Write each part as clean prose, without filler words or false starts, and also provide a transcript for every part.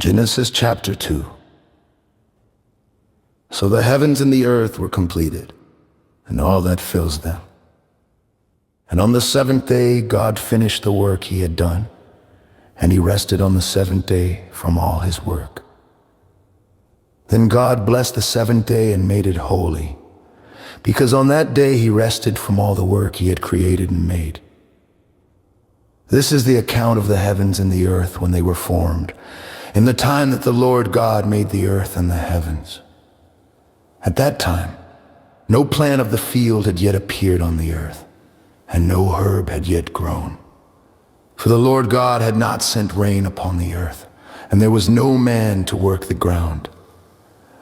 Genesis chapter 2. So the heavens and the earth were completed, and all that fills them. And on the seventh day God finished the work he had done, and he rested on the seventh day from all his work. Then God blessed the seventh day and made it holy, because on that day he rested from all the work he had created and made. This is the account of the heavens and the earth when they were formed, in the time that the Lord God made the earth and the heavens. At that time, no plant of the field had yet appeared on the earth, and no herb had yet grown. For the Lord God had not sent rain upon the earth, and there was no man to work the ground.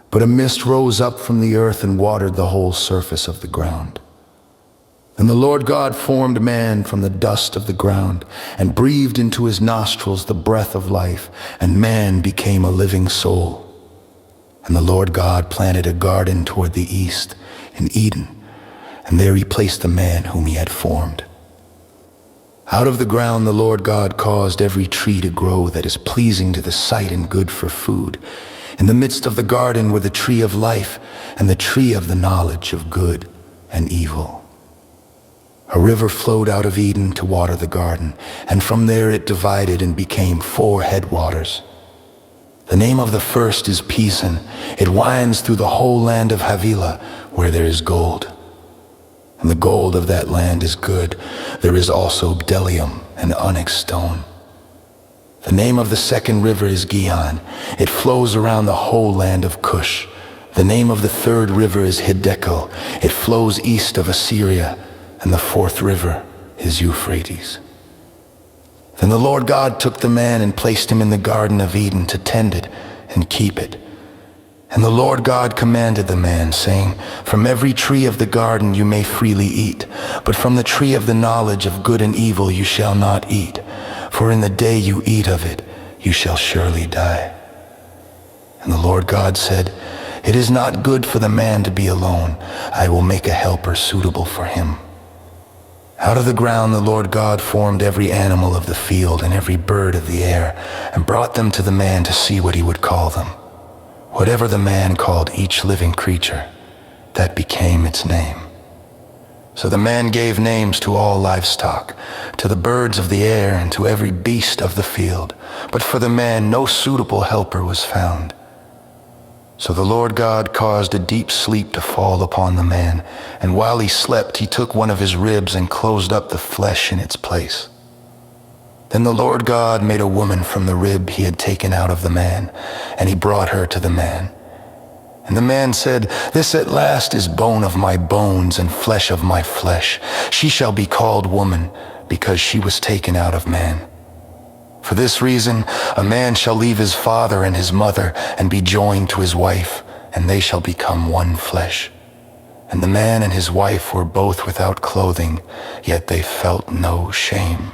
But a mist rose up from the earth and watered the whole surface of the ground. And the Lord God formed man from the dust of the ground, and breathed into his nostrils the breath of life, and man became a living soul. And the Lord God planted a garden toward the east, in Eden, and there he placed the man whom he had formed. Out of the ground the Lord God caused every tree to grow that is pleasing to the sight and good for food. In the midst of the garden were the tree of life, and the tree of the knowledge of good and evil. A river flowed out of Eden to water the garden, and from there it divided and became 4 headwaters. The name of the first is Pison. It winds through the whole land of Havilah, where there is gold. And the gold of that land is good. There is also bdellium and onyx stone. The name of the second river is Gihon. It flows around the whole land of Cush. The name of the third river is Hiddekel. It flows east of Assyria. And the fourth river is Euphrates. Then the Lord God took the man and placed him in the Garden of Eden to tend it and keep it. And the Lord God commanded the man, saying, "From every tree of the garden you may freely eat, but from the tree of the knowledge of good and evil you shall not eat, for in the day you eat of it you shall surely die." And the Lord God said, "It is not good for the man to be alone. I will make a helper suitable for him." Out of the ground the Lord God formed every animal of the field and every bird of the air, and brought them to the man to see what he would call them. Whatever the man called each living creature, that became its name. So the man gave names to all livestock, to the birds of the air, and to every beast of the field. But for the man no suitable helper was found. So the Lord God caused a deep sleep to fall upon the man, and while he slept he took one of his ribs and closed up the flesh in its place. Then the Lord God made a woman from the rib he had taken out of the man, and he brought her to the man. And the man said, "This at last is bone of my bones and flesh of my flesh. She shall be called woman, because she was taken out of man. For this reason, a man shall leave his father and his mother and be joined to his wife, and they shall become one flesh. And the man and his wife were both without clothing, yet they felt no shame.